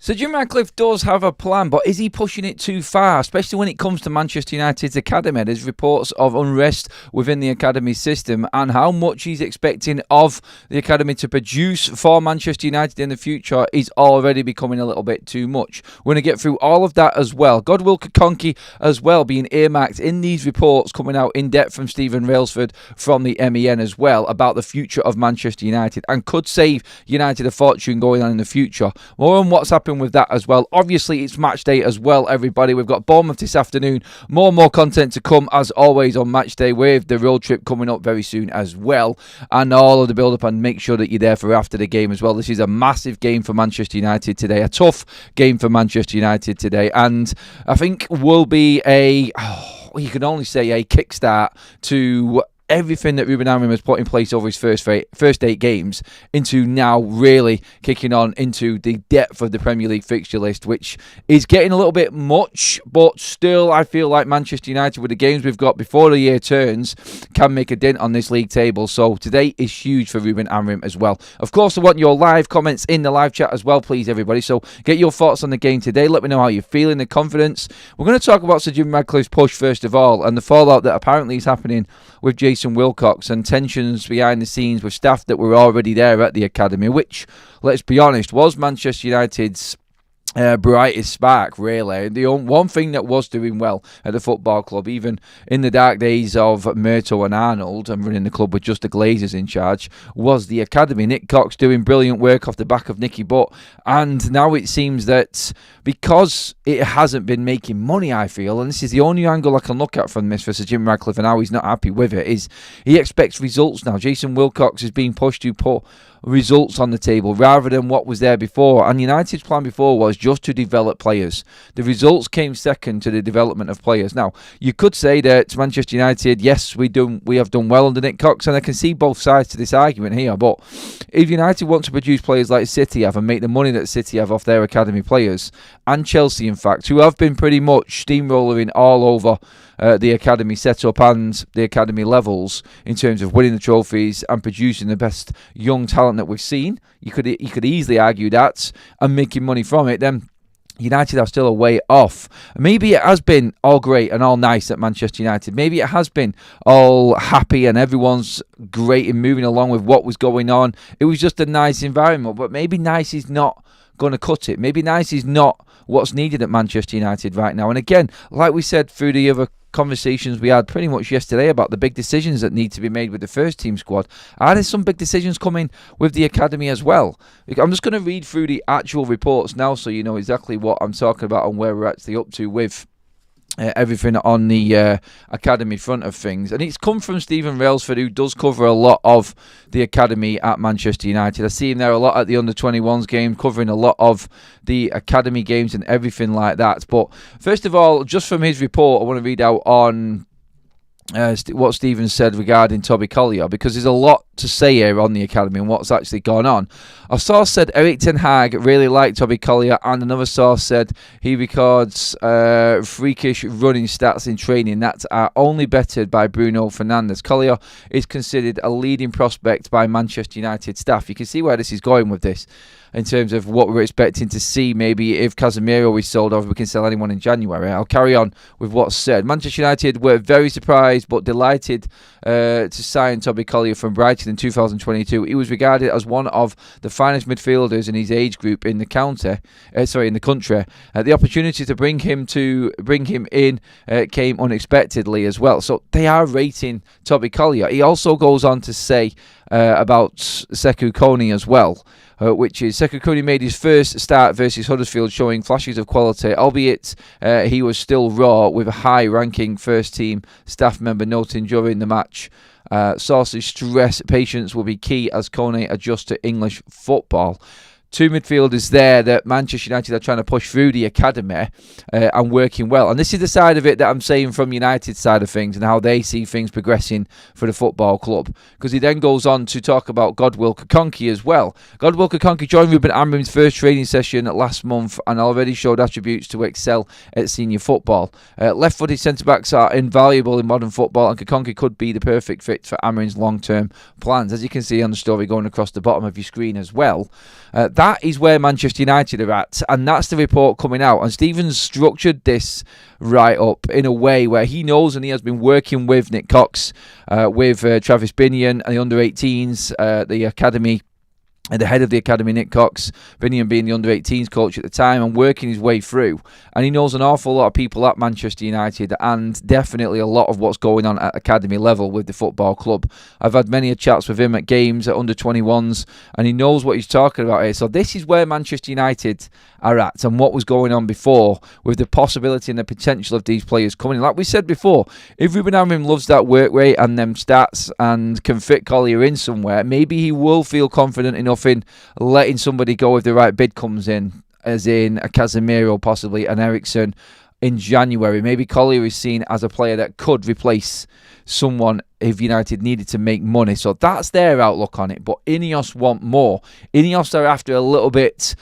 So Jim Ratcliffe does have a plan, but is he pushing it too far, especially when it comes to Manchester United's academy? There's reports of unrest within the academy system and how much he's expecting of the academy to produce for Manchester United in the future is already becoming a little bit too much. We're going to get through all of that as well. Godwill Kokonki as well being earmarked in these reports coming out in depth from Stephen Railsford from the MEN as well about the future of Manchester United and could save United a fortune going on in the future. More on what's happened with that as well. Obviously, it's match day as well, everybody. We've got Bournemouth this afternoon. More and more content to come, as always, on match day with the road trip coming up very soon as well. And all of the build-up, and make sure that you're there for after the game as well. This is a massive game for Manchester United today. A tough game for Manchester United today. And I think will be you can only say a kickstart to everything that Ruben Amorim has put in place over his first 8 games into now really kicking on into the depth of the Premier League fixture list, which is getting a little bit much, but still I feel like Manchester United, with the games we've got before the year turns, can make a dent on this league table. So today is huge for Ruben Amorim as well. Of course, I want your live comments in the live chat as well, please, everybody. So get your thoughts on the game today. Let me know how you're feeling, the confidence. We're going to talk about Sir Jim Ratcliffe's push first of all, and the fallout that apparently is happening with Jason Wilcox and tensions behind the scenes with staff that were already there at the academy, which, let's be honest, was Manchester United's brightest spark, really. The one thing that was doing well at the football club, even in the dark days of Murto and Arnold and running the club with just the Glazers in charge, was the academy. Nick Cox doing brilliant work off the back of Nicky Butt, and now it seems that because it hasn't been making money, I feel, and this is the only angle I can look at from this for Sir Jim Ratcliffe and how he's not happy with it, is he expects results now. Jason Wilcox is being pushed to put results on the table rather than what was there before, and United's plan before was just to develop players. The results came second to the development of players. Now, you could say that Manchester United, yes, we have done well under Nick Cox, and I can see both sides to this argument here, but if United want to produce players like City have and make the money that City have off their academy players, and Chelsea in fact, who have been pretty much steamrolling all over the academy setup and the academy levels in terms of winning the trophies and producing the best young talent that we've seen, you could easily argue that, and making money from it, then United are still a way off. Maybe it has been all great and all nice at Manchester United. Maybe it has been all happy and everyone's great in moving along with what was going on. It was just a nice environment, but maybe nice is not going to cut it. Maybe nice is not what's needed at Manchester United right now. And again, like we said through the other conversations we had pretty much yesterday about the big decisions that need to be made with the first team squad, are there some big decisions coming with the academy as well? I'm just going to read through the actual reports now so you know exactly what I'm talking about and where we're actually up to with everything on the academy front of things. And it's come from Stephen Railsford, who does cover a lot of the academy at Manchester United. I see him there a lot at the under-21s game, covering a lot of the academy games and everything like that. But first of all, just from his report, I want to read out on what Stephen said regarding Toby Collier, because there's a lot to say here on the academy and what's actually gone on. A source said Erik ten Hag really liked Toby Collier, and another source said he records freakish running stats in training that are only bettered by Bruno Fernandes. Collier is considered a leading prospect by Manchester United staff. You can see where this is going with this, in terms of what we're expecting to see, maybe if Casemiro is sold or if we can sell anyone in January. I'll carry on with what's said. Manchester United were very surprised but delighted to sign Toby Collier from Brighton in 2022. He was regarded as one of the finest midfielders in his age group in the country. The opportunity to bring him in came unexpectedly as well. So they are rating Toby Collier. He also goes on to say about Sekou Kone as well, which is Sekou Kone made his first start versus Huddersfield showing flashes of quality, albeit he was still raw, with a high-ranking first-team staff member noting during the match. Sources stress patience will be key as Kone adjusts to English football. Two midfielders there that Manchester United are trying to push through the academy and working well. And this is the side of it that I'm saying from United's side of things and how they see things progressing for the football club. Because he then goes on to talk about Godwill Kokonki as well. Godwill Kokonki joined Ruben Amorim's first training session last month and already showed attributes to excel at senior football. Left-footed centre-backs are invaluable in modern football, and Kokonki could be the perfect fit for Amorim's long-term plans. As you can see on the story going across the bottom of your screen as well, that is where Manchester United are at, and that's the report coming out. And Stephen's structured this right up in a way where he knows, and he has been working with Nick Cox, with Travis Binion and the under-18s, the academy, and the head of the academy, Nick Cox, Binion being the under-18s coach at the time, and working his way through. And he knows an awful lot of people at Manchester United, and definitely a lot of what's going on at academy level with the football club. I've had many chats with him at games at under-21s, and he knows what he's talking about here. So this is where Manchester United are at, and what was going on before, with the possibility and the potential of these players coming in. Like we said before, if Ruben Amorim loves that work rate and them stats and can fit Collier in somewhere, maybe he will feel confident enough in letting somebody go if the right bid comes in, as in a Casemiro, possibly an Eriksen in January. Maybe Collier is seen as a player that could replace someone if United needed to make money. So that's their outlook on it. But INEOS want more. INEOS are after a little bit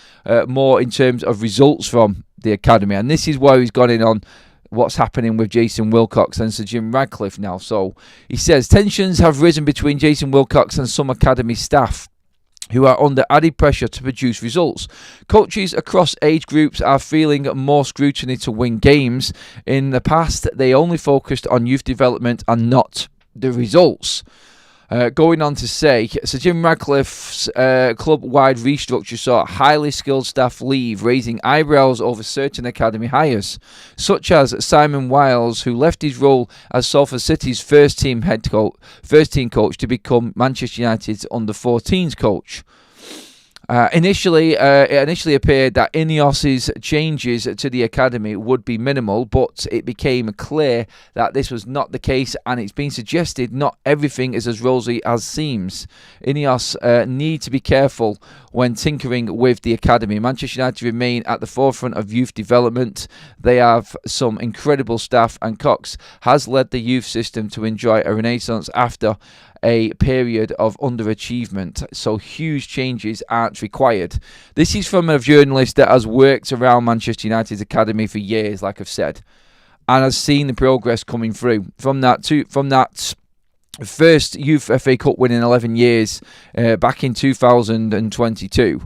more in terms of results from the academy, and this is why he's gone in on what's happening with Jason Wilcox and Sir Jim Ratcliffe now. So he says tensions have risen between Jason Wilcox and some academy staff who are under added pressure to produce results. Coaches across age groups are feeling more scrutiny to win games. In the past, they only focused on youth development and not the results. Going on to say, Sir Jim Ratcliffe's club-wide restructure saw highly skilled staff leave, raising eyebrows over certain academy hires, such as Simon Wiles, who left his role as Salford City's first team coach to become Manchester United's under-14s coach. It initially appeared that INEOS's changes to the academy would be minimal, but it became clear that this was not the case, and it's been suggested not everything is as rosy as seems. INEOS need to be careful when tinkering with the academy. Manchester United remain at the forefront of youth development. They have some incredible staff, and Cox has led the youth system to enjoy a renaissance after a period of underachievement, so huge changes aren't required. This is from a journalist that has worked around Manchester United's academy for years, like I've said, and has seen the progress coming through from that first youth FA Cup win in 11 years back in 2022.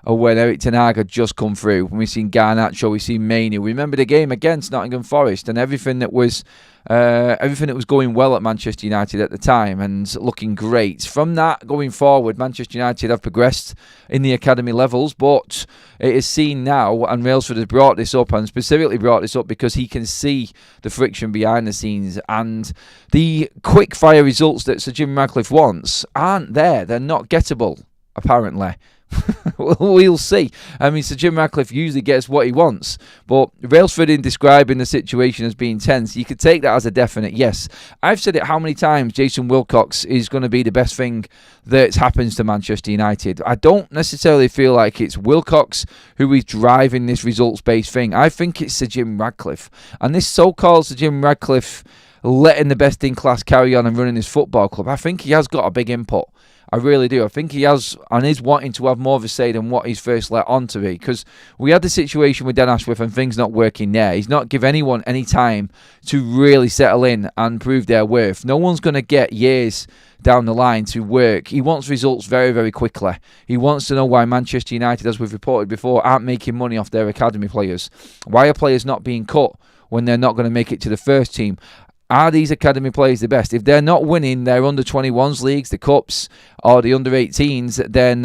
When Erik ten Hag had just come through. When we've seen Garnacho, we've seen Mainoo. Remember the game against Nottingham Forest and everything that was going well at Manchester United at the time and looking great. From that going forward, Manchester United have progressed in the academy levels, but it is seen now, and Railsford has brought this up, and specifically brought this up because he can see the friction behind the scenes, and the quick fire results that Sir Jim Ratcliffe wants aren't there. They're not gettable, apparently. We'll see. I mean, Sir Jim Ratcliffe usually gets what he wants, but Railsford, in describing the situation as being tense, you could take that as a definite yes. I've said it how many times, Jason Wilcox is going to be the best thing that happens to Manchester United. I don't necessarily feel like it's Wilcox who is driving this results-based thing. I think it's Sir Jim Ratcliffe, and this so-called Sir Jim Ratcliffe letting the best in class carry on and running his football club. I think he has got a big input. I really do. I think he has, and is wanting to have more of a say than what he's first let on to be. Because we had the situation with Dan Ashworth and things not working there. He's not given anyone any time to really settle in and prove their worth. No one's going to get years down the line to work. He wants results very, very quickly. He wants to know why Manchester United, as we've reported before, aren't making money off their academy players. Why are players not being cut when they're not going to make it to the first team? Are these academy players the best? If they're not winning their under-21s leagues, the cups, or the under-18s, then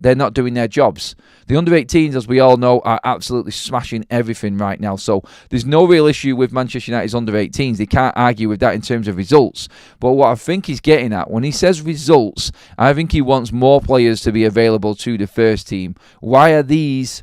they're not doing their jobs. The under-18s, as we all know, are absolutely smashing everything right now. So there's no real issue with Manchester United's under-18s. They can't argue with that in terms of results. But what I think he's getting at, when he says results, I think he wants more players to be available to the first team. Why are these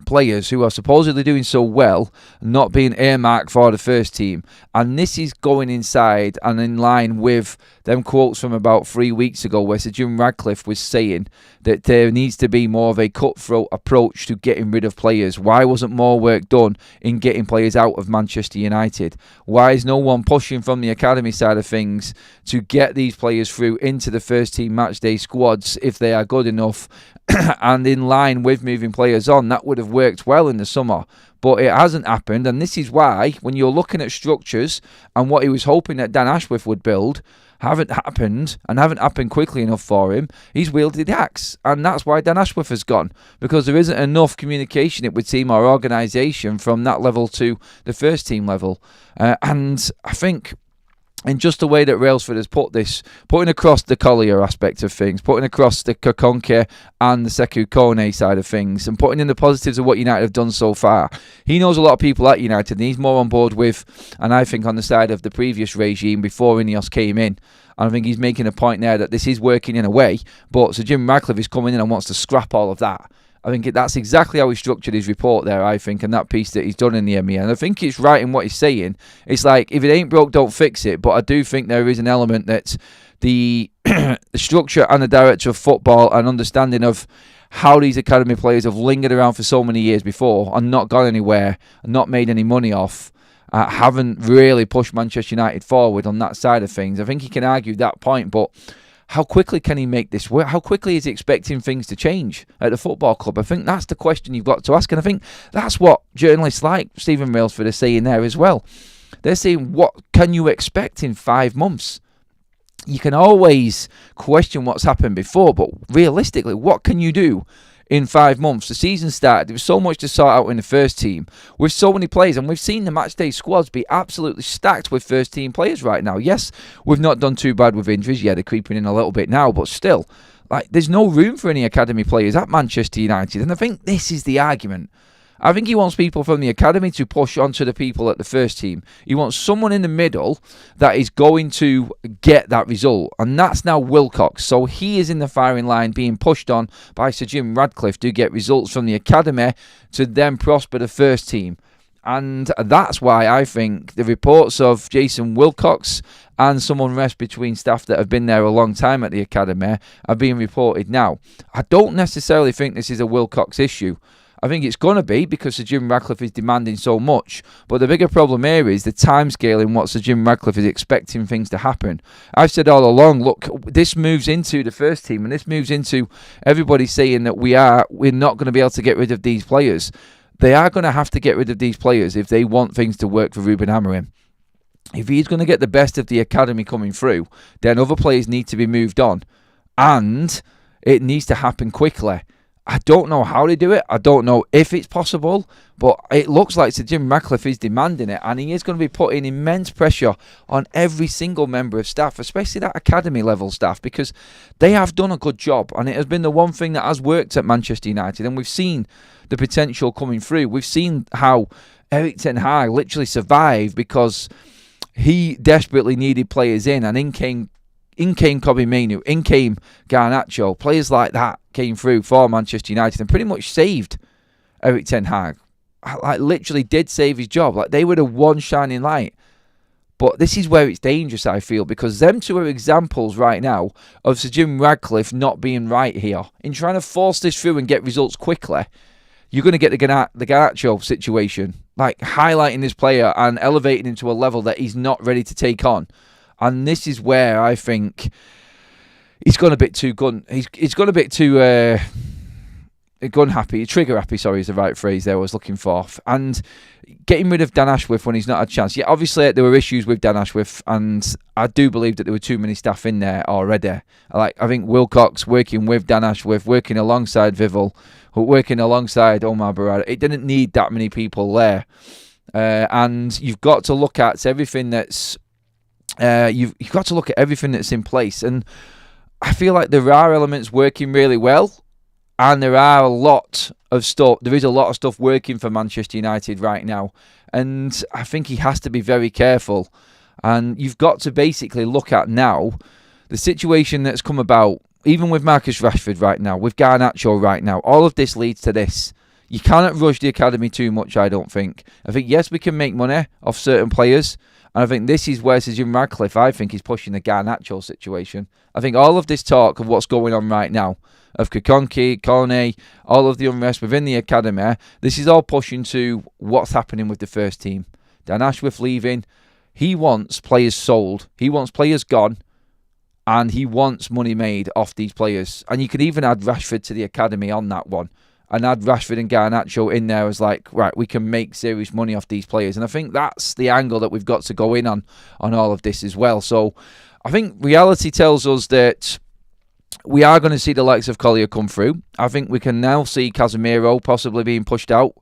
players who are supposedly doing so well not being earmarked for the first team? And this is going inside and in line with them quotes from about 3 weeks ago where Sir Jim Ratcliffe was saying that there needs to be more of a cutthroat approach to getting rid of players. Why wasn't more work done in getting players out of Manchester United? Why is no one pushing from the academy side of things to get these players through into the first team matchday squads if they are good enough and in line with moving players on? That would have worked well in the summer. but it hasn't happened. And this is why, when you're looking at structures and what he was hoping that Dan Ashworth would build, haven't happened and haven't happened quickly enough for him, he's wielded the axe. And that's why Dan Ashworth has gone, because there isn't enough communication, it would seem, or organisation from that level to the first team level. And I think, in just the way that Railsford has put this, putting across the Collier aspect of things, putting across the Kokonke and the Sekou Kone side of things, and putting in the positives of what United have done so far, he knows a lot of people at United, and he's more on board with, and I think on the side of the previous regime before INEOS came in. And I think he's making a point there that this is working in a way, but Sir Jim Ratcliffe is coming in and wants to scrap all of that. I think that's exactly how he structured his report there, I think, and that piece that he's done in the MEA. And I think it's right in what he's saying. It's like, if it ain't broke, don't fix it. But I do think there is an element that the structure and the director of football and understanding of how these academy players have lingered around for so many years before and not gone anywhere and not made any money off, haven't really pushed Manchester United forward on that side of things. I think he can argue that point, but how quickly can he make this work? How quickly is he expecting things to change at the football club? I think that's the question you've got to ask. And I think that's what journalists like Stephen Railsford are saying there as well. They're saying, what can you expect in 5 months? You can always question what's happened before, but realistically, what can you do in 5 months? The season started. There was so much to sort out in the first team with so many players, and we've seen the matchday squads be absolutely stacked with first team players right now. Yes, we've not done too bad with injuries. Yeah, they're creeping in a little bit now, but still, like, there's no room for any academy players at Manchester United. And I think this is the argument. I think he wants people from the academy to push onto the people at the first team. He wants someone in the middle that is going to get that result. And that's now Wilcox. So he is in the firing line being pushed on by Sir Jim Ratcliffe to get results from the academy to then prosper the first team. And that's why I think the reports of Jason Wilcox and some unrest between staff that have been there a long time at the academy are being reported now. I don't necessarily think this is a Wilcox issue. I think it's going to be because Sir Jim Ratcliffe is demanding so much. But the bigger problem here is the timescale in what Sir Jim Ratcliffe is expecting things to happen. I've said all along, look, this moves into the first team and this moves into everybody saying that we're not going to be able to get rid of these players. They are going to have to get rid of these players if they want things to work for Ruben Amorim. If he's going to get the best of the academy coming through, then other players need to be moved on. And it needs to happen quickly. I don't know how they do it. I don't know if it's possible, but it looks like Sir Jim Ratcliffe is demanding it, and he is going to be putting immense pressure on every single member of staff, especially that academy level staff, because they have done a good job, and it has been the one thing that has worked at Manchester United, and we've seen the potential coming through. We've seen how Erik ten Hag literally survived because he desperately needed players in, and in came Kobbie Mainoo, in came Garnacho. Players like that came through for Manchester United and pretty much saved Erik ten Hag. Like, literally did save his job. Like, they were the one shining light. But this is where it's dangerous, I feel, because them two are examples right now of Sir Jim Ratcliffe not being right here. In trying to force this through and get results quickly, you're going to get the Garnacho situation. Like, highlighting this player and elevating him to a level that he's not ready to take on. And this is where I think he's gone a bit too gun. He's gone a bit too gun happy, trigger happy. Sorry, is the right phrase there I was looking for. And getting rid of Dan Ashworth when he's not had a chance. Yeah, obviously there were issues with Dan Ashworth, and I do believe that there were too many staff in there already. Like, I think Wilcox working with Dan Ashworth, working alongside Vival, working alongside Omar Barada. It didn't need that many people there, and you've got to look at everything that's. You've got to look at everything that's in place, and I feel like there are elements working really well, and there is a lot of stuff working for Manchester United right now, and I think he has to be very careful. And you've got to basically look at now the situation that's come about, even with Marcus Rashford right now, with Garnacho right now. All of this leads to this. You cannot rush the academy too much, I don't think. I think, yes, we can make money off certain players. And I think this is where Sir Jim Ratcliffe, I think, is pushing the Garnacho situation. I think all of this talk of what's going on right now, of Kokonke, Kone, all of the unrest within the academy, this is all pushing to what's happening with the first team. Dan Ashworth leaving. He wants players sold. He wants players gone. And he wants money made off these players. And you could even add Rashford to the academy on that one. and add Rashford and Garnacho in there as like, right, we can make serious money off these players. And I think that's the angle that we've got to go in on all of this as well. So I think reality tells us that we are going to see the likes of Collier come through. I think we can now see Casemiro possibly being pushed out.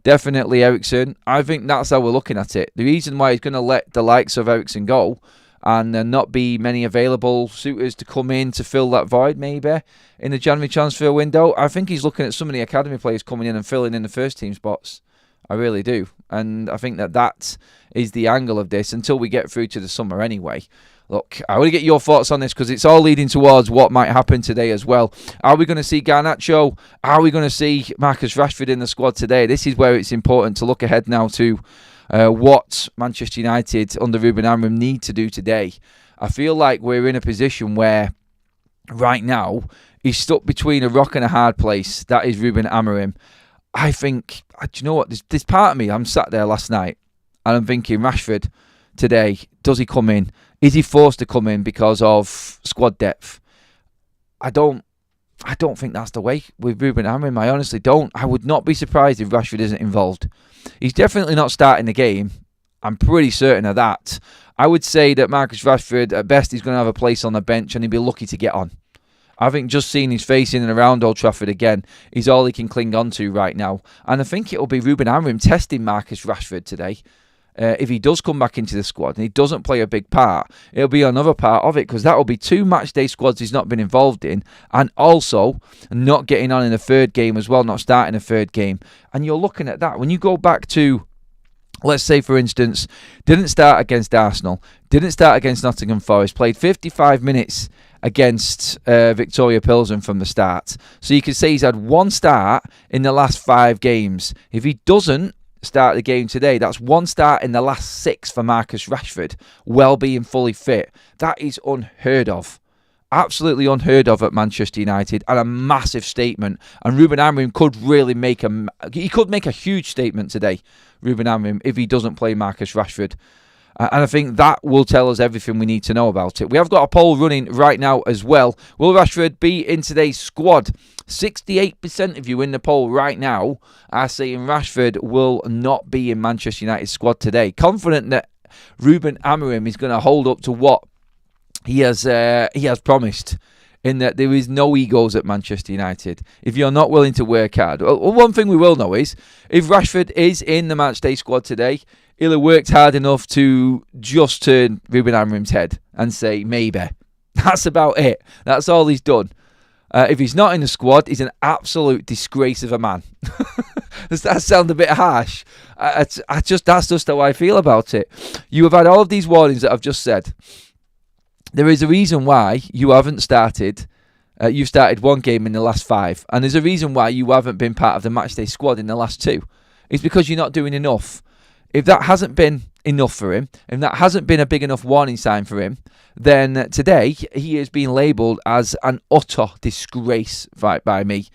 Definitely Eriksen. I think that's how we're looking at it. The reason why he's going to let the likes of Eriksen go and not be many available suitors to come in to fill that void maybe in the January transfer window, I think he's looking at some of the academy players coming in and filling in the first team spots. I really do. And I think that is the angle of this until we get through to the summer anyway. Look, I want to get your thoughts on this because it's all leading towards what might happen today as well. Are we going to see Garnacho? Are we going to see Marcus Rashford in the squad today? This is where it's important to look ahead now to what Manchester United under Ruben Amorim need to do today. I feel like we're in a position where right now he's stuck between a rock and a hard place. That is Ruben Amorim. I think, do you know what? There's part of me, I'm sat there last night and I'm thinking, Rashford today, does he come in? Is he forced to come in because of squad depth? I don't think that's the way with Ruben Amorim. I honestly don't. I would not be surprised if Rashford isn't involved. He's definitely not starting the game. I'm pretty certain of that. I would say that Marcus Rashford, at best, he's going to have a place on the bench and he'll be lucky to get on. I think just seeing his face in and around Old Trafford again is all he can cling on to right now. And I think it'll be Ruben Amorim testing Marcus Rashford today. If he does come back into the squad and he doesn't play a big part, it'll be another part of it because that will be 2 matchday squads he's not been involved in and also not getting on in the third game as well, not starting a third game. And you're looking at that. When you go back to, let's say, for instance, didn't start against Arsenal, didn't start against Nottingham Forest, played 55 minutes against Victoria Pilsen from the start. So you could say he's had 1 start in the last 5 games. If he doesn't start the game today, that's 1 start in the last 6 for Marcus Rashford, well being fully fit. That is unheard of. Absolutely unheard of at Manchester United and a massive statement. And Ruben Amorim could really make a huge statement today, Ruben Amorim, if he doesn't play Marcus Rashford. And I think that will tell us everything we need to know about it. We have got a poll running right now as well. Will Rashford be in today's squad? 68% of you in the poll right now are saying Rashford will not be in Manchester United's squad today. Confident that Ruben Amorim is going to hold up to what he has promised, in that there is no egos at Manchester United. If you're not willing to work hard, well, one thing we will know is if Rashford is in the matchday squad today, he'll have worked hard enough to just turn Ruben Amorim's head and say, maybe. That's about it. That's all he's done. If he's not in the squad, he's an absolute disgrace of a man. Does that sound a bit harsh? That's just how I feel about it. You have had all of these warnings that I've just said. There is a reason why you haven't started. You've started 1 game in the last 5. And there's a reason why you haven't been part of the matchday squad in the last 2. It's because you're not doing enough. If that hasn't been enough for him, and that hasn't been a big enough warning sign for him, then today he is being labelled as an utter disgrace by me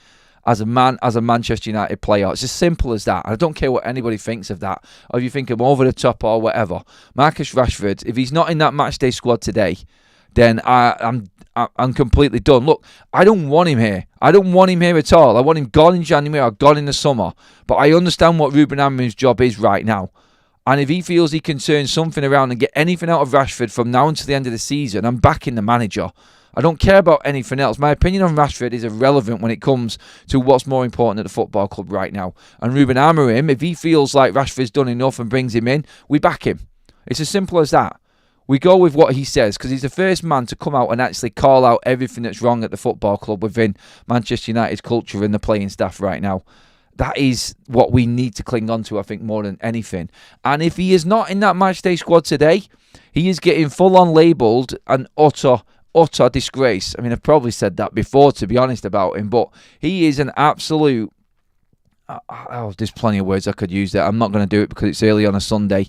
as a man, as a Manchester United player. It's as simple as that. I don't care what anybody thinks of that, or if you think I'm over the top or whatever. Marcus Rashford, if he's not in that matchday squad today, then I'm completely done. Look, I don't want him here. I don't want him here at all. I want him gone in January or gone in the summer. But I understand what Ruben Amorim's job is right now. And if he feels he can turn something around and get anything out of Rashford from now until the end of the season, I'm backing the manager. I don't care about anything else. My opinion on Rashford is irrelevant when it comes to what's more important at the football club right now. And Ruben Amorim, if he feels like Rashford's done enough and brings him in, we back him. It's as simple as that. We go with what he says because he's the first man to come out and actually call out everything that's wrong at the football club within Manchester United's culture and the playing staff right now. That is what we need to cling on to, I think, more than anything. And if he is not in that matchday squad today, he is getting full-on labelled an utter disgrace. I mean, I've probably said that before, to be honest, about him, but he is an absolute... there's plenty of words I could use there. I'm not going to do it because it's early on a Sunday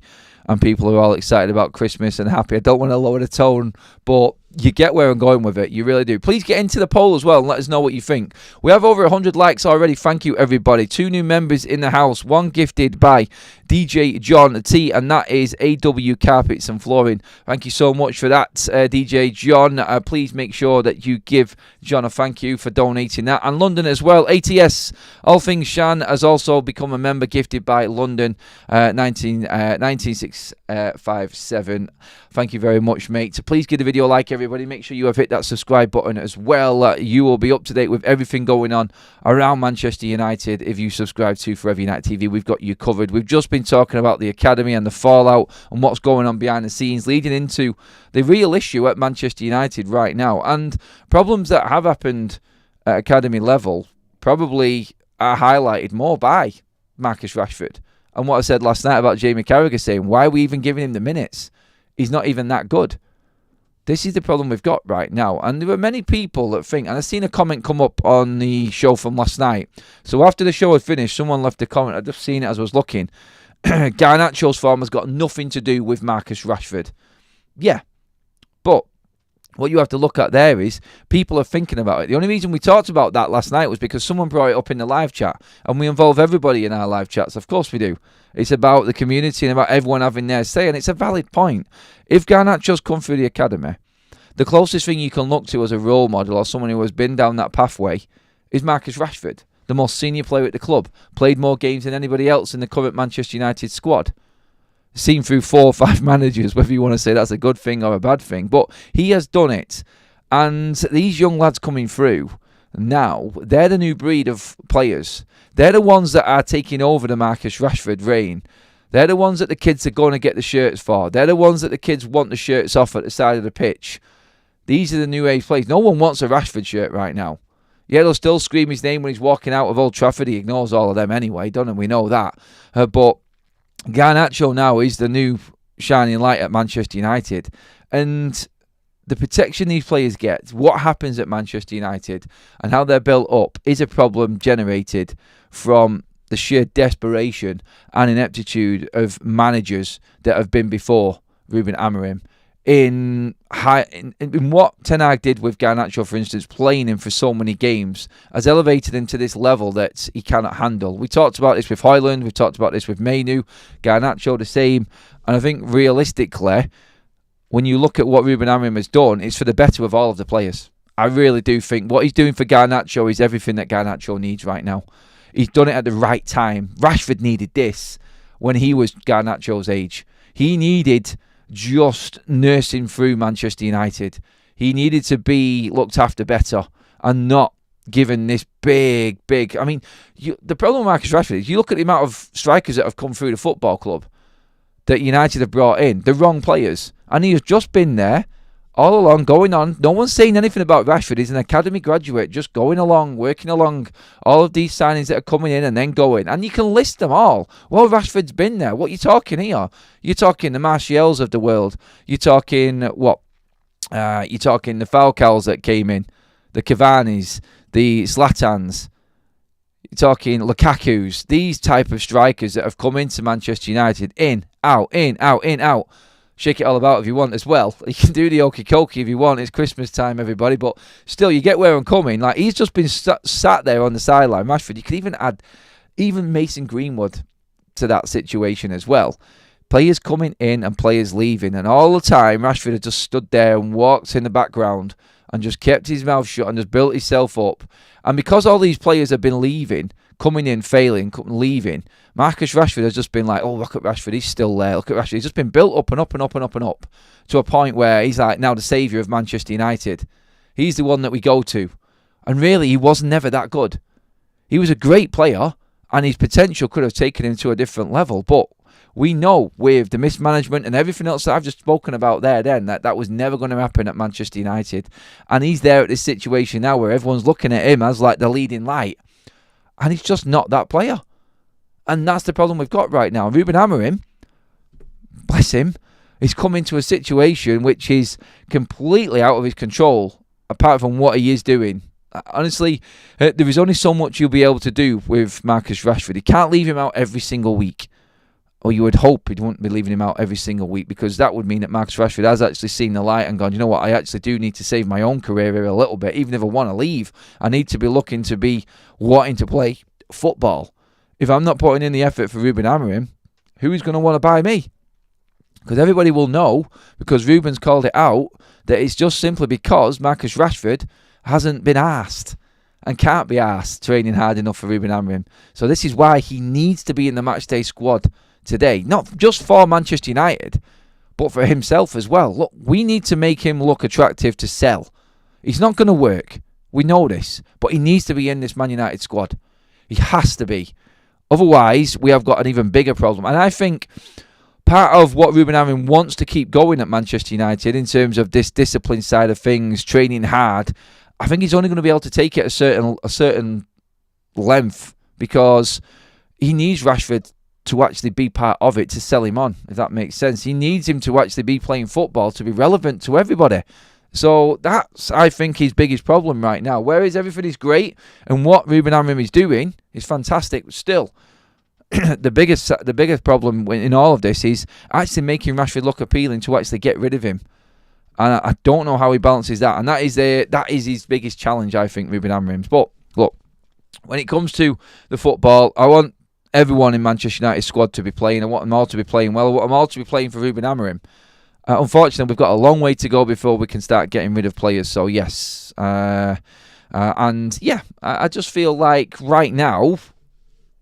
and people are all excited about Christmas and happy. I don't want to lower the tone, but You get where I'm going with it. You really do. Please get into the poll as well and let us know what you think. We have over 100 likes already. Thank you, everybody. 2 new members in the house. One gifted by DJ John T, and that is AW Carpets and Flooring. Thank you so much for that, DJ John. Please make sure that you give John a thank you for donating that. And London as well. ATS, All Things Shan, has also become a member, gifted by London 19657. Thank you very much, mate. So please give the video a like, everybody. Make sure you have hit that subscribe button as well. You will be up to date with everything going on around Manchester United if you subscribe to Forever United TV. We've got you covered. We've just been talking about the academy and the fallout and what's going on behind the scenes, leading into the real issue at Manchester United right now. And problems that have happened at academy level probably are highlighted more by Marcus Rashford. And what I said last night about Jamie Carragher saying, why are we even giving him the minutes? He's not even that good. This is the problem we've got right now. And there are many people that think, and I've seen a comment come up on the show from last night. So after the show had finished, someone left a comment. I'd just seen it as I was looking. Garnacho's form has got nothing to do with Marcus Rashford. Yeah. But what you have to look at there is people are thinking about it. The only reason we talked about that last night was because someone brought it up in the live chat, and we involve everybody in our live chats. Of course we do. It's about the community and about everyone having their say, and it's a valid point. If Garnacho's come through the academy, the closest thing you can look to as a role model or someone who has been down that pathway is Marcus Rashford, the most senior player at the club, played more games than anybody else in the current Manchester United squad. Seen through 4 or 5 managers, whether you want to say that's a good thing or a bad thing. But he has done it. And these young lads coming through now, they're the new breed of players. They're the ones that are taking over the Marcus Rashford reign. They're the ones that the kids are going to get the shirts for. They're the ones that the kids want the shirts off at the side of the pitch. These are the new age players. No one wants a Rashford shirt right now. Yeah, they'll still scream his name when he's walking out of Old Trafford. He ignores all of them anyway, don't he? We know that. But Garnacho now is the new shining light at Manchester United. And the protection these players get, what happens at Manchester United and how they're built up is a problem generated from the sheer desperation and ineptitude of managers that have been before Ruben Amorim. In what Ten Hag did with Garnacho, for instance, playing him for so many games, has elevated him to this level that he cannot handle. We talked about this with Højlund, we've talked about this with Mainu, Garnacho the same, and I think realistically, when you look at what Ruben Amorim has done, it's for the better of all of the players. I really do think what he's doing for Garnacho is everything that Garnacho needs right now. He's done it at the right time. Rashford needed this when he was Garnacho's age. He needed just nursing through Manchester United. He needed to be looked after better and not given this big... I mean, the problem with Marcus Rashford is you look at the amount of strikers that have come through the football club that United have brought in, the wrong players. And he has just been there all along, going on. No one's saying anything about Rashford. He's an academy graduate, just going along, working along all of these signings that are coming in and then going. And you can list them all. Well, Rashford's been there. What are you talking here? You're talking the Martials of the world. You're talking what? You're talking the Falcaos that came in, the Cavani's, the Zlatans. You're talking Lukaku's. These type of strikers that have come into Manchester United, in, out, in, out, in, out. Shake it all about if you want as well. You can do the okie-dokie if you want. It's Christmas time, everybody. But still, you get where I'm coming. Like, he's just been sat there on the sideline. Rashford, you could even add Mason Greenwood to that situation as well. Players coming in and players leaving. And all the time, Rashford had just stood there and walked in the background and just kept his mouth shut and just built himself up. And because all these players have been leaving, coming in, failing, leaving, Marcus Rashford has just been like, oh, look at Rashford, he's still there. Look at Rashford. He's just been built up and up and up and up and up to a point where he's like now the saviour of Manchester United. He's the one that we go to. And really, he was never that good. He was a great player and his potential could have taken him to a different level. But we know with the mismanagement and everything else that I've just spoken about there then, that was never going to happen at Manchester United. And he's there at this situation now where everyone's looking at him as like the leading light. And he's just not that player. And that's the problem we've got right now. Ruben Amorim, bless him, he's come into a situation which is completely out of his control, apart from what he is doing. Honestly, there is only so much you'll be able to do with Marcus Rashford. You can't leave him out every single week. or you would hope he wouldn't be leaving him out every single week, because that would mean that Marcus Rashford has actually seen the light and gone, you know what, I actually do need to save my own career here a little bit. Even if I want to leave, I need to be looking to be wanting to play football. If I'm not putting in the effort for Ruben Amorim, who is going to want to buy me? Because everybody will know, because Ruben's called it out, that it's just simply because Marcus Rashford hasn't been asked and can't be asked training hard enough for Ruben Amorim. So this is why he needs to be in the matchday squad today, not just for Manchester United, but for himself as well. Look, we need to make him look attractive to sell. He's not going to work. We know this, but he needs to be in this Man United squad. He has to be. Otherwise, we have got an even bigger problem. And I think part of what Ruben Amorim wants to keep going at Manchester United in terms of this discipline side of things, training hard, I think he's only going to be able to take it a certain length, because he needs Rashford to actually be part of it to sell him on, if that makes sense. He needs him to actually be playing football to be relevant to everybody. So that's, I think, his biggest problem right now. Whereas everything is great and what Ruben Amorim is doing is fantastic, still the biggest problem in all of this is actually making Rashford look appealing to actually get rid of him. And I don't know how he balances that. And that is his biggest challenge, I think, Ruben Amorim's. But look, when it comes to the football, I want everyone in Manchester United's squad to be playing. I want them all to be playing well. I want them all to be playing for Ruben Amorim. Unfortunately, we've got a long way to go before we can start getting rid of players. So, yes. I just feel like right now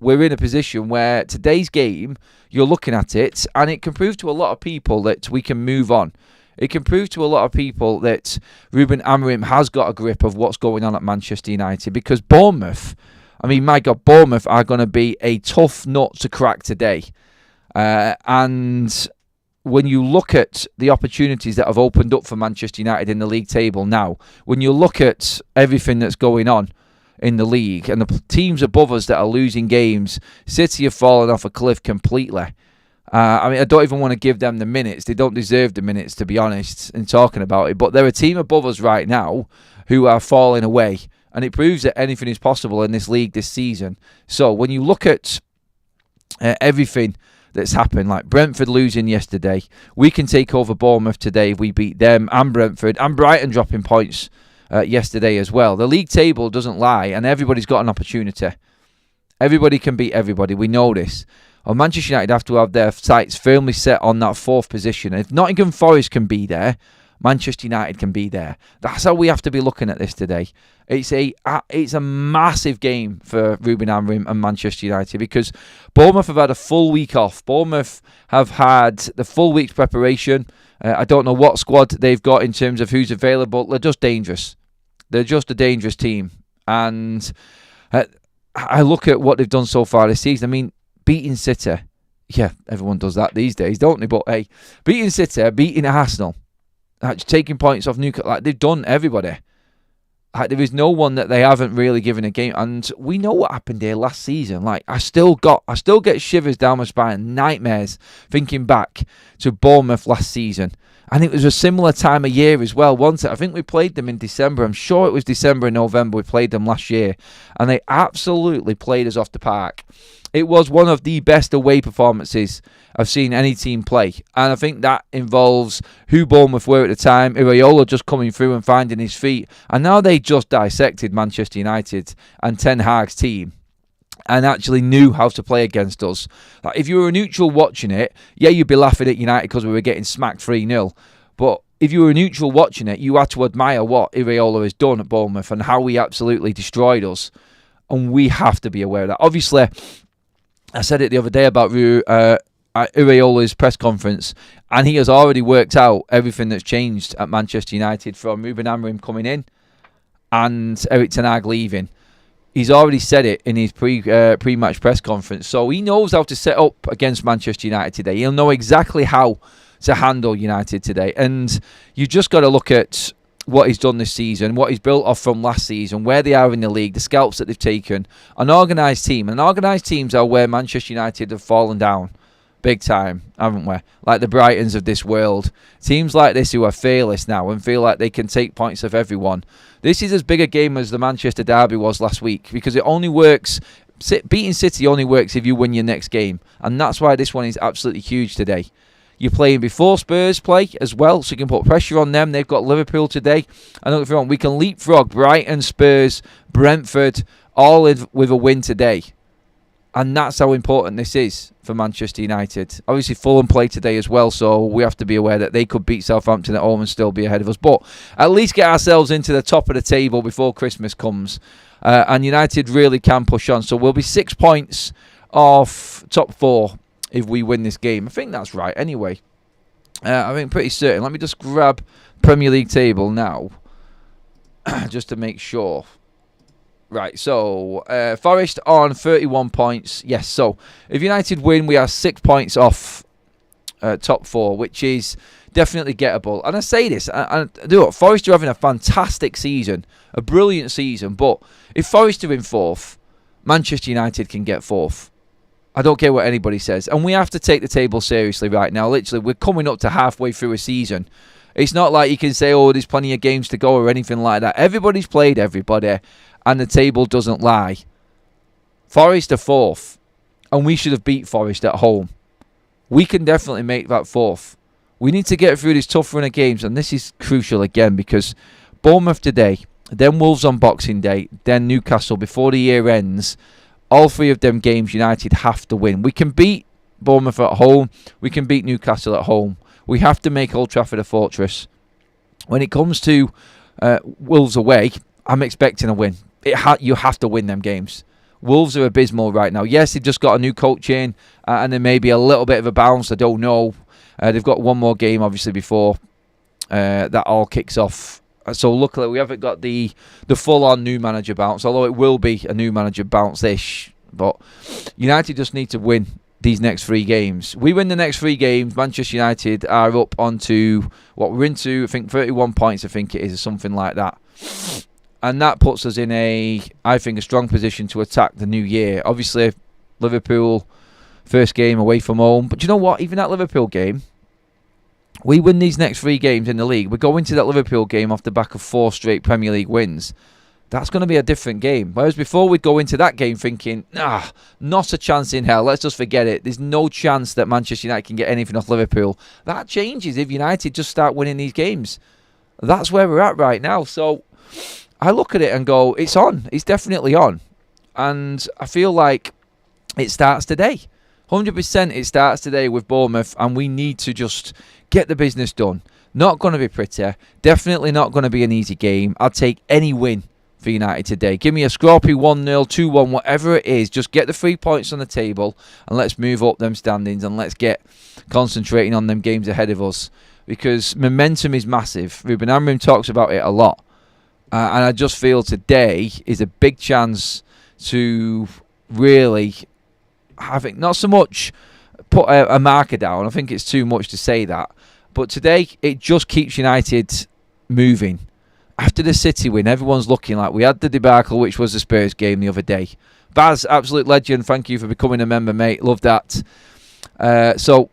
we're in a position where today's game, you're looking at it, and it can prove to a lot of people that we can move on. It can prove to a lot of people that Ruben Amorim has got a grip of what's going on at Manchester United, because Bournemouth, I mean, my God, Bournemouth are going to be a tough nut to crack today. And when you look at the opportunities that have opened up for Manchester United in the league table now, when you look at everything that's going on in the league and the teams above us that are losing games, City have fallen off a cliff completely. I don't even want to give them the minutes. They don't deserve the minutes, to be honest, in talking about it. But they're a team above us right now who are falling away. And it proves that anything is possible in this league this season. So when you look at everything that's happened, like Brentford losing yesterday, we can take over Bournemouth today if we beat them, and Brentford, and Brighton dropping points yesterday as well. The league table doesn't lie, and everybody's got an opportunity. Everybody can beat everybody. We know this. Well, Manchester United have to have their sights firmly set on that fourth position. If Nottingham Forest can be there, Manchester United can be there. That's how we have to be looking at this today. It's a massive game for Ruben Amorim and Manchester United, because Bournemouth have had a full week off. Bournemouth have had the full week's preparation. I don't know what squad they've got in terms of who's available. They're just dangerous. They're just a dangerous team. And I look at what they've done so far this season. I mean, beating City. Yeah, everyone does that these days, don't they? But hey, beating City, beating Arsenal, taking points off Newcastle, like they've done everybody. There is no one that they haven't really given a game, and we know what happened here last season. Like I still get shivers down my spine, nightmares thinking back to Bournemouth last season, and it was a similar time of year as well, wasn't it? I think we played them in December. I'm sure it was December and November we played them last year, and they absolutely played us off the park. It was one of the best away performances I've seen any team play. And I think that involves who Bournemouth were at the time. Iraola just coming through and finding his feet. And now they just dissected Manchester United and Ten Hag's team and actually knew how to play against us. Like, if you were a neutral watching it, yeah, you'd be laughing at United because we were getting smacked 3-0. But if you were a neutral watching it, you had to admire what Iraola has done at Bournemouth and how he absolutely destroyed us. And we have to be aware of that. Obviously, I said it the other day about Iraola's press conference, and he has already worked out everything that's changed at Manchester United from Ruben Amorim coming in and Erik ten Hag leaving. He's already said it in his pre-match press conference, so he knows how to set up against Manchester United today. He'll know exactly how to handle United today, and you just got to look at what he's done this season, what he's built off from last season, where they are in the league, the scouts that they've taken, an organised team. And organised teams are where Manchester United have fallen down big time, haven't we? Like the Brightons of this world. Teams like this who are fearless now and feel like they can take points off everyone. This is as big a game as the Manchester derby was last week, because it only works Beating City only works if you win your next game, and that's why this one is absolutely huge today. You're playing before Spurs play as well, so you can put pressure on them. They've got Liverpool today. And don't get me wrong, we can leapfrog Brighton, Spurs, Brentford, all with a win today. And that's how important this is for Manchester United. Obviously, Fulham play today as well, so we have to be aware that they could beat Southampton at home and still be ahead of us. But at least get ourselves into the top of the table before Christmas comes. And United really can push on. So we'll be 6 points off top 4 if we win this game. I think that's right anyway. I think pretty certain. Let me just grab Premier League table now just to make sure. Right, so Forest on 31 points. Yes, so if United win, we are 6 points off top 4, which is definitely gettable. And I say this, I do it. Forest are having a fantastic season, a brilliant season. But if Forest are in 4th, Manchester United can get 4th. I don't care what anybody says. And we have to take the table seriously right now. Literally, we're coming up to halfway through a season. It's not like you can say, oh, there's plenty of games to go or anything like that. Everybody's played everybody, and the table doesn't lie. Forest are 4th, and we should have beat Forest at home. We can definitely make that 4th. We need to get through this tough run of games, and this is crucial again because Bournemouth today, then Wolves on Boxing Day, then Newcastle before the year ends. All 3 of them games United have to win. We can beat Bournemouth at home. We can beat Newcastle at home. We have to make Old Trafford a fortress. When it comes to Wolves away, I'm expecting a win. You have to win them games. Wolves are abysmal right now. Yes, they've just got a new coach in, and there may be a little bit of a bounce. I don't know. They've got one more game, obviously, before that all kicks off. So luckily, we haven't got the full-on new manager bounce, although it will be a new manager bounce-ish. But United just need to win these next 3 games. We win the next 3 games, Manchester United are up onto what we're into, I think 31 points, I think it is, or something like that. And that puts us in a strong position to attack the new year. Obviously, Liverpool, first game away from home. But you know what? Even that Liverpool game, we win these next 3 games in the league. We're going to that Liverpool game off the back of 4 straight Premier League wins. That's going to be a different game. Whereas before we'd go into that game thinking, not a chance in hell. Let's just forget it. There's no chance that Manchester United can get anything off Liverpool. That changes if United just start winning these games. That's where we're at right now. So I look at it and go, it's on. It's definitely on. And I feel like it starts today. 100% it starts today with Bournemouth, and we need to just get the business done. Not going to be pretty. Definitely not going to be an easy game. I'll take any win for United today. Give me a scrappy 1-0, 2-1, whatever it is. Just get the 3 points on the table and let's move up them standings and let's get concentrating on them games ahead of us, because momentum is massive. Ruben Amorim talks about it a lot. And I just feel today is a big chance to really, I think, not so much put a marker down. I think it's too much to say that. But today, it just keeps United moving. After the City win, everyone's looking like we had the debacle, which was the Spurs game the other day. Baz, absolute legend. Thank you for becoming a member, mate. Love that. So,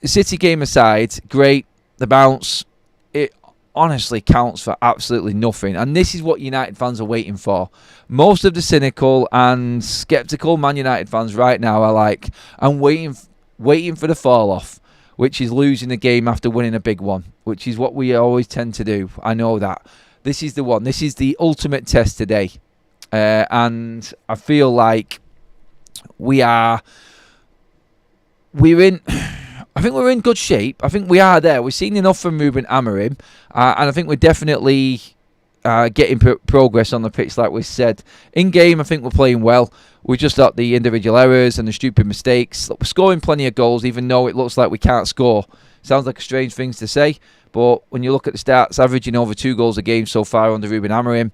the City game aside, great. The bounce, it honestly counts for absolutely nothing. And this is what United fans are waiting for. Most of the cynical and sceptical Man United fans right now are like, I'm waiting for the fall-off, which is losing the game after winning a big one, which is what we always tend to do. I know that. This is the one. This is the ultimate test today. And I feel like we're in good shape. I think we are there. We've seen enough from Ruben Amorim. And I think we're definitely getting progress on the pitch, like we said. In game, I think we're playing well. We just got the individual errors and the stupid mistakes. We're scoring plenty of goals, even though it looks like we can't score. Sounds like a strange thing to say, but when you look at the stats, averaging over 2 goals a game so far under Ruben Amorim,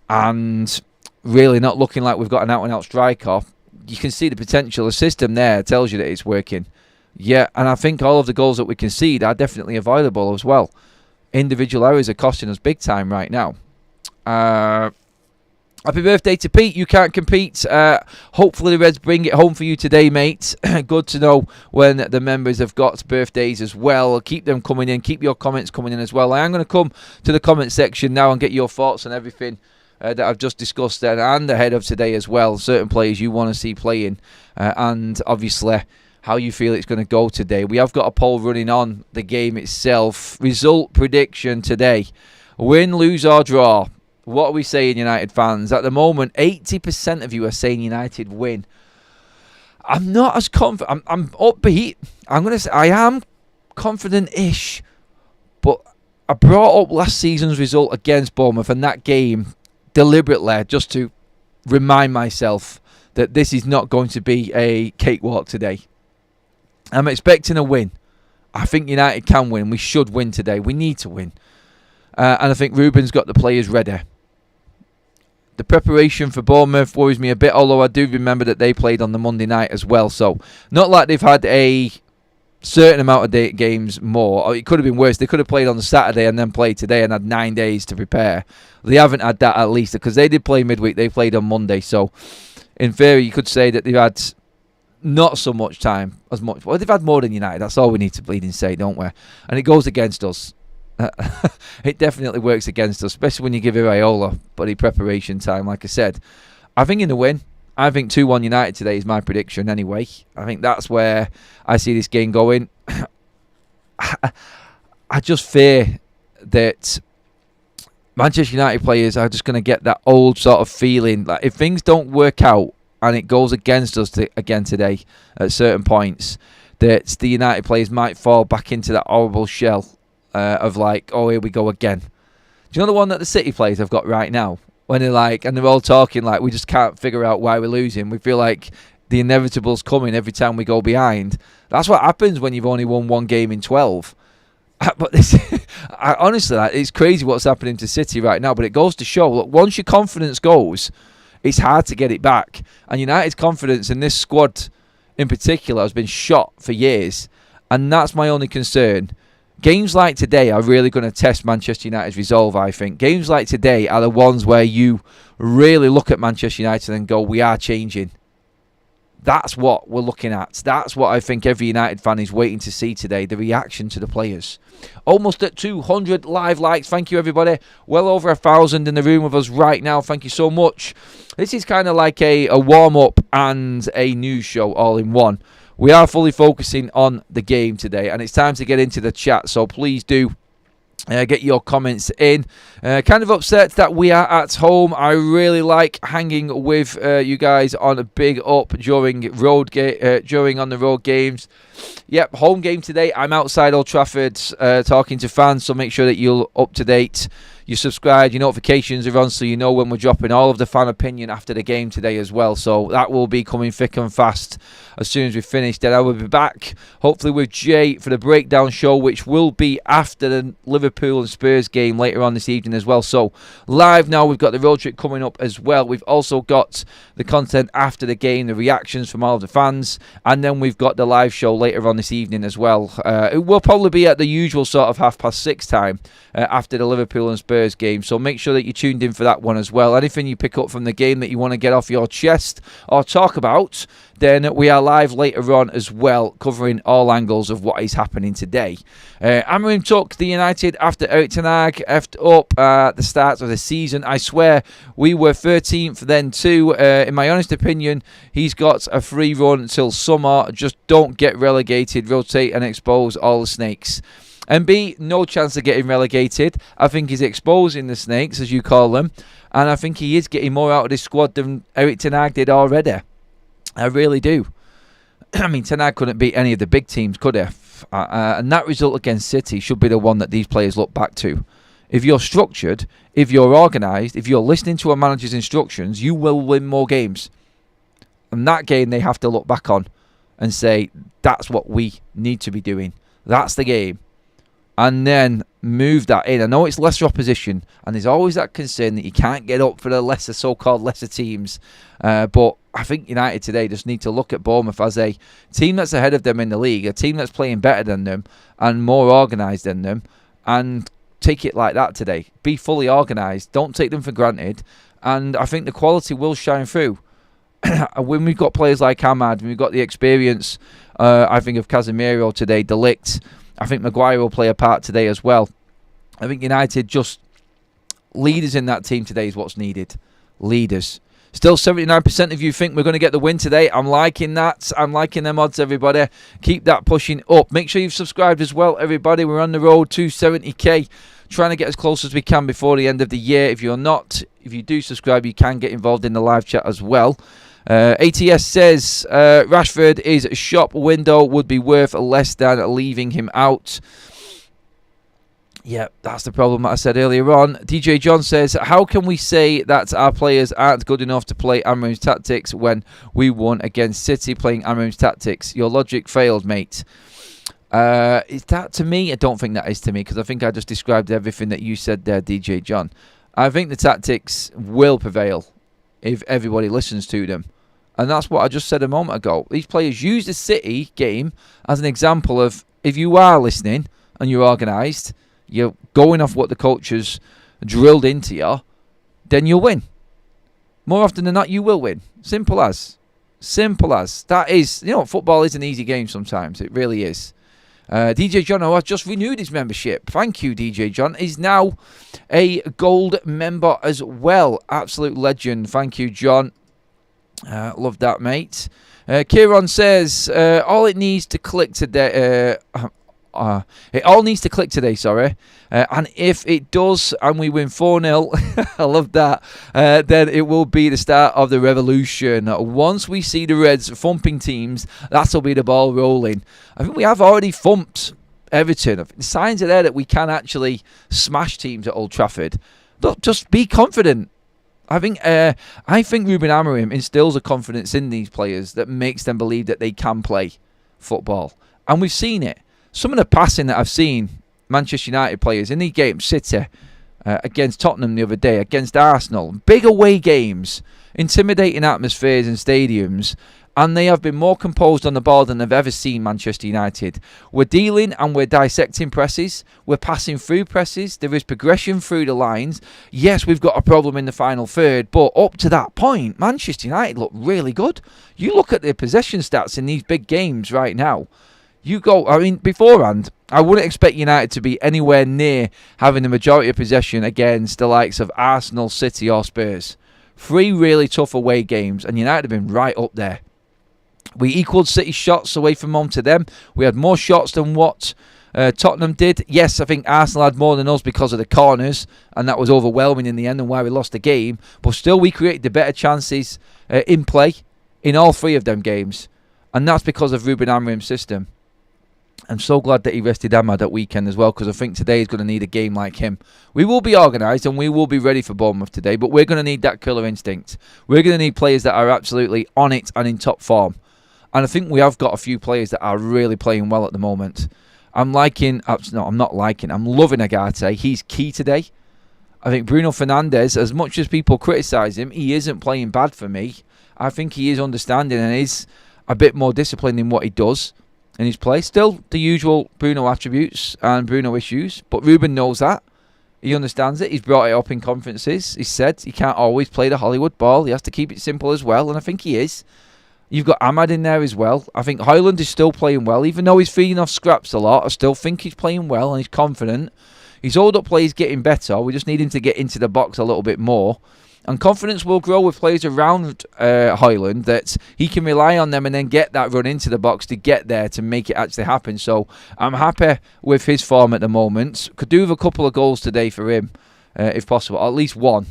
and really not looking like we've got an out-and-out striker, you can see the potential. The system there tells you that it's working. Yeah, and I think all of the goals that we concede are definitely avoidable as well. Individual errors are costing us big time right now. Happy birthday to Pete. You can't compete. Hopefully the Reds bring it home for you today, mate. Good to know when the members have got birthdays as well. Keep them coming in. Keep your comments coming in as well. I am going to come to the comment section now and get your thoughts on everything that I've just discussed then, and ahead of today as well. Certain players you want to see playing, and obviously how you feel it's going to go today. We have got a poll running on the game itself. Result prediction today: win, lose or draw. What are we saying, United fans? At the moment, 80% of you are saying United win. I'm not as confident. I'm upbeat. I'm going to say I am confident-ish, but I brought up last season's result against Bournemouth and that game deliberately just to remind myself that this is not going to be a cakewalk today. I'm expecting a win. I think United can win. We should win today. We need to win. And I think Ruben's got the players ready. The preparation for Bournemouth worries me a bit, although I do remember that they played on the Monday night as well. So, not like they've had a certain amount of games more. Or it could have been worse. They could have played on the Saturday and then played today and had 9 days to prepare. They haven't had that, at least, because they did play midweek. They played on Monday. So, in theory, you could say that they've had not so much time as much. Well, they've had more than United. That's all we need to bleeding say, don't we? And it goes against us. It definitely works against us, especially when you give Iraola bloody preparation time. Like I said, I think in the win, I think 2-1 United today is my prediction anyway. I think that's where I see this game going. I just fear that Manchester United players are just going to get that old sort of feeling. Like if things don't work out and it goes against us again today at certain points, that the United players might fall back into that horrible shell of like, oh, here we go again. Do you know the one that the City players have got right now? When they're like, and they're all talking like, we just can't figure out why we're losing. We feel like the inevitable's coming every time we go behind. That's what happens when you've only won one game in 12. But this, honestly, it's crazy what's happening to City right now. But it goes to show, look, once your confidence goes, it's hard to get it back. And United's confidence in this squad in particular has been shot for years. And that's my only concern. Games like today are really going to test Manchester United's resolve, I think. Games like today are the ones where you really look at Manchester United and go, we are changing. That's what we're looking at. That's what I think every United fan is waiting to see today, the reaction to the players. Almost at 200 live likes. Thank you, everybody. Well over 1,000 in the room with us right now. Thank you so much. This is kind of like a warm-up and a news show all in one. We are fully focusing on the game today, and it's time to get into the chat, so please do get your comments in. Kind of upset that we are at home. I really like hanging with you guys on a big up during on the road games. Yep, home game today. I'm outside Old Trafford talking to fans, so make sure that you're up to date. You subscribe, your notifications are on, so you know when we're dropping all of the fan opinion after the game today as well. So that will be coming thick and fast as soon as we finish. Then I will be back, hopefully with Jay, for the breakdown show, which will be after the Liverpool and Spurs game later on this evening as well. So live now, we've got the road trip coming up as well. We've also got the content after the game, the reactions from all of the fans, and then we've got the live show later on this evening as well. It will probably be at the usual sort of 6:30 time after the Liverpool and Spurs game, so make sure that you're tuned in for that one as well. Anything you pick up from the game that you want to get off your chest or talk about, then we are live later on as well, covering all angles of what is happening today. Amorim took the United after Erik ten Hag effed up at the start of the season. I swear we were 13th then too. In my honest opinion, he's got a free run until summer. Just don't get relegated, rotate and expose all the snakes. And B, no chance of getting relegated. I think he's exposing the snakes, as you call them. And I think he is getting more out of this squad than Erik ten Hag did already. I really do. I mean, ten Hag couldn't beat any of the big teams, could he? And that result against City should be the one that these players look back to. If you're structured, if you're organised, if you're listening to a manager's instructions, you will win more games. And that game they have to look back on and say, that's what we need to be doing. That's the game. And then move that in. I know it's lesser opposition, and there's always that concern that you can't get up for the lesser, so-called lesser teams. But I think United today just need to look at Bournemouth as a team that's ahead of them in the league, a team that's playing better than them and more organised than them, and take it like that today. Be fully organised. Don't take them for granted. And I think the quality will shine through. When we've got players like Ahmad, when we've got the experience, I think, of Casemiro today, De Ligt, I think Maguire will play a part today as well. I think United just leaders in that team today is what's needed. Leaders. Still 79% of you think we're going to get the win today. I'm liking that. I'm liking them odds, everybody. Keep that pushing up. Make sure you've subscribed as well, everybody. We're on the road to 70k. Trying to get as close as we can before the end of the year. If you're not, if you do subscribe, you can get involved in the live chat as well. ATS says Rashford is shop window would be worth less than leaving him out. Yeah, that's the problem that I said earlier on. DJ John says, how can we say that our players aren't good enough to play Amorim's tactics when we won against City playing Amorim's tactics? Your logic failed, mate. Is that to me? I don't think that is to me, because I think I just described everything that you said there, DJ John. I think the tactics will prevail if everybody listens to them. And that's what I just said a moment ago. These players use the City game as an example of, if you are listening and you're organised, you're going off what the coaches drilled into you, then you'll win. More often than not, you will win. Simple as. Simple as. That is, football is an easy game sometimes. It really is. DJ John, who has just renewed his membership. Thank you, DJ John. He's now a gold member as well. Absolute legend. Thank you, John. Love that, mate. Kieran says, all it needs to click today... it all needs to click today, and if it does and we win 4-0, I love that, then it will be the start of the revolution. Once we see the Reds thumping teams, that'll be the ball rolling. I think we have already thumped Everton. The signs are there that we can actually smash teams at Old Trafford. Look, just be confident. I think Ruben Amorim instills a confidence in these players that makes them believe that they can play football, and we've seen it. Some of the passing that I've seen Manchester United players in these games, City, against Tottenham the other day, against Arsenal, big away games, intimidating atmospheres and stadiums, and they have been more composed on the ball than I've ever seen Manchester United. We're dealing and we're dissecting presses, we're passing through presses, there is progression through the lines. Yes, we've got a problem in the final third, but up to that point, Manchester United look really good. You look at their possession stats in these big games right now. Beforehand, I wouldn't expect United to be anywhere near having the majority of possession against the likes of Arsenal, City or Spurs. 3 really tough away games, and United have been right up there. We equalled City's shots away from home to them. We had more shots than what Tottenham did. Yes, I think Arsenal had more than us because of the corners, and that was overwhelming in the end and why we lost the game. But still, we created the better chances in play in all 3 of them games, and that's because of Ruben Amorim's system. I'm so glad that he rested Ahmad that weekend as well, because I think today is going to need a game like him. We will be organised and we will be ready for Bournemouth today, but we're going to need that killer instinct. We're going to need players that are absolutely on it and in top form. And I think we have got a few players that are really playing well at the moment. I'm loving Agate. He's key today. I think Bruno Fernandes, as much as people criticise him, he isn't playing bad for me. I think he is understanding and is a bit more disciplined in what he does in his play. Still the usual Bruno attributes and Bruno issues, but Ruben knows that. He understands it. He's brought it up in conferences. He said he can't always play the Hollywood ball. He has to keep it simple as well, and I think he is. You've got Ahmad in there as well. I think Højlund is still playing well. Even though he's feeding off scraps a lot, I still think he's playing well and he's confident. His hold-up play is getting better. We just need him to get into the box a little bit more. And confidence will grow with players around Højlund, that he can rely on them and then get that run into the box to get there to make it actually happen. So I'm happy with his form at the moment. Could do with a couple of goals today for him, if possible. Or at least one.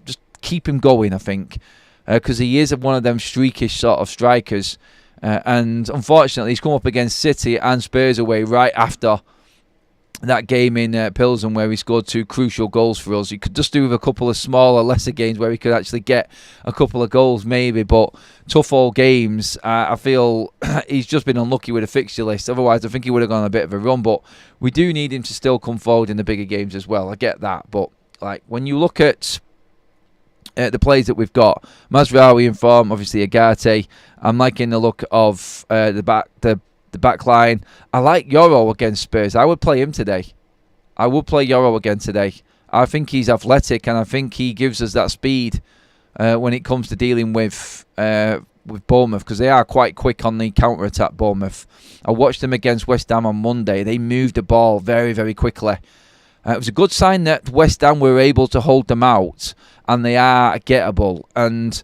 Just keep him going, I think. Because he is one of them streakish sort of strikers. And unfortunately, he's come up against City and Spurs away right after that game in Pilsen where he scored 2 crucial goals for us. He could just do with a couple of smaller, lesser games where he could actually get a couple of goals maybe, but tough all games. I feel he's just been unlucky with the fixture list. Otherwise, I think he would have gone on a bit of a run, but we do need him to still come forward in the bigger games as well. I get that, but when you look at the players that we've got, Mazraoui in form, obviously Agate. I'm liking the look of the back line. I like Yoro against Spurs. I would play him today. I would play Yoro again today. I think he's athletic and I think he gives us that speed when it comes to dealing with Bournemouth, because they are quite quick on the counter-attack, Bournemouth. I watched them against West Ham on Monday. They moved the ball very, very quickly. It was a good sign that West Ham were able to hold them out, and they are gettable. And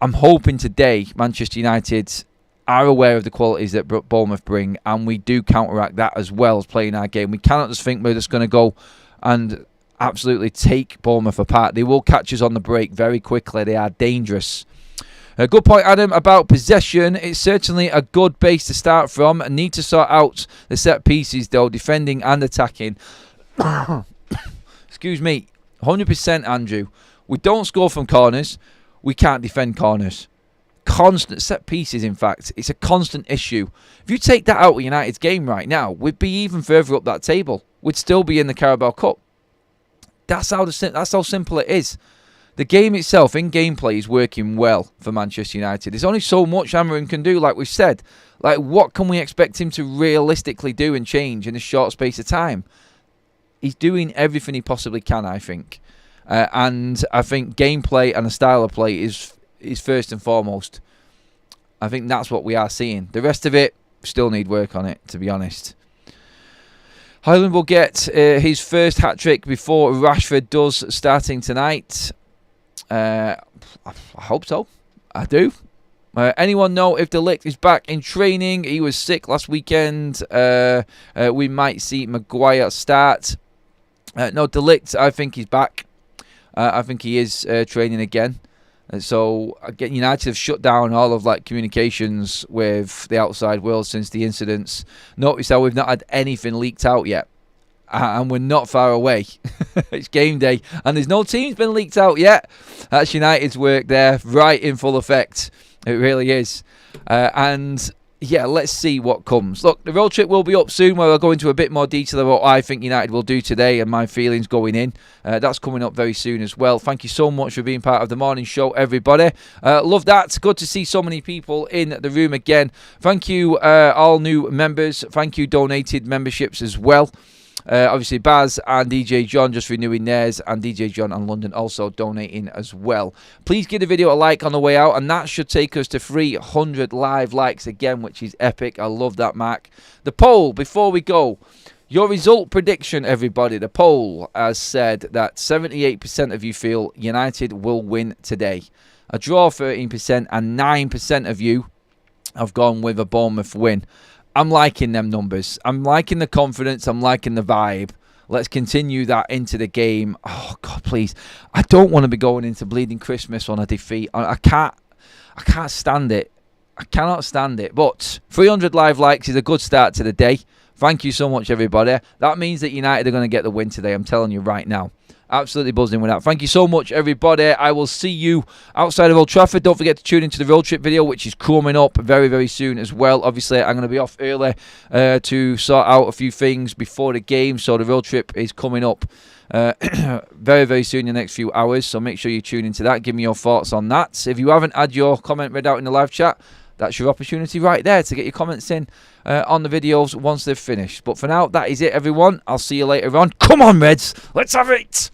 I'm hoping today Manchester United are aware of the qualities that Bournemouth bring, and we do counteract that as well as playing our game. We cannot just think we're just going to go and absolutely take Bournemouth apart. They will catch us on the break very quickly. They are dangerous. A good point, Adam, about possession. It's certainly a good base to start from. Need to sort out the set pieces, though, defending and attacking. Excuse me. 100%, Andrew. We don't score from corners. We can't defend corners. Constant set pieces, in fact. It's a constant issue. If you take that out of United's game right now, we'd be even further up that table. We'd still be in the Carabao Cup. That's how simple it is. The game itself, in gameplay, is working well for Manchester United. There's only so much Amorim can do, like we've said. Like, what can we expect him to realistically do and change in a short space of time? He's doing everything he possibly can, I think. And I think gameplay and the style of play is first and foremost. I think that's what we are seeing. The rest of it, still need work on it, to be honest. Highland will get his first hat-trick before Rashford does, starting tonight. I hope so. I do. Anyone know if De Ligt is back in training? He was sick last weekend. We might see Maguire start. No, De Ligt, I think he's back. I think he is training again. So again, United have shut down all of communications with the outside world since the incidents. Notice how we've not had anything leaked out yet. And we're not far away. It's game day. And there's no teams been leaked out yet. That's United's work there, right in full effect. It really is. And yeah, let's see what comes. Look, the road trip will be up soon, where I'll go into a bit more detail about what I think United will do today and my feelings going in. That's coming up very soon as well. Thank you so much for being part of the morning show, everybody. Love that. Good to see so many people in the room again. Thank you, all new members. Thank you, donated memberships as well. Obviously, Baz and DJ John just renewing theirs, and DJ John and London also donating as well. Please give the video a like on the way out, and that should take us to 300 live likes again, which is epic. I love that, Mark. The poll, before we go, your result prediction, everybody. The poll has said that 78% of you feel United will win today. A draw, 13%, and 9% of you have gone with a Bournemouth win. I'm liking them numbers. I'm liking the confidence. I'm liking the vibe. Let's continue that into the game. Oh, God, please. I don't want to be going into Bleeding Christmas on a defeat. I can't stand it. I cannot stand it. But 300 live likes is a good start to the day. Thank you so much, everybody. That means that United are going to get the win today. I'm telling you right now. Absolutely buzzing with that. Thank you so much, everybody. I will see you outside of Old Trafford. Don't forget to tune into the road trip video, which is coming up very, very soon as well. Obviously, I'm going to be off early to sort out a few things before the game. So the road trip is coming up very, very soon in the next few hours. So make sure you tune into that. Give me your thoughts on that. If you haven't had your comment read out in the live chat, that's your opportunity right there to get your comments in on the videos once they've finished. But for now, that is it, everyone. I'll see you later on. Come on, Reds. Let's have it.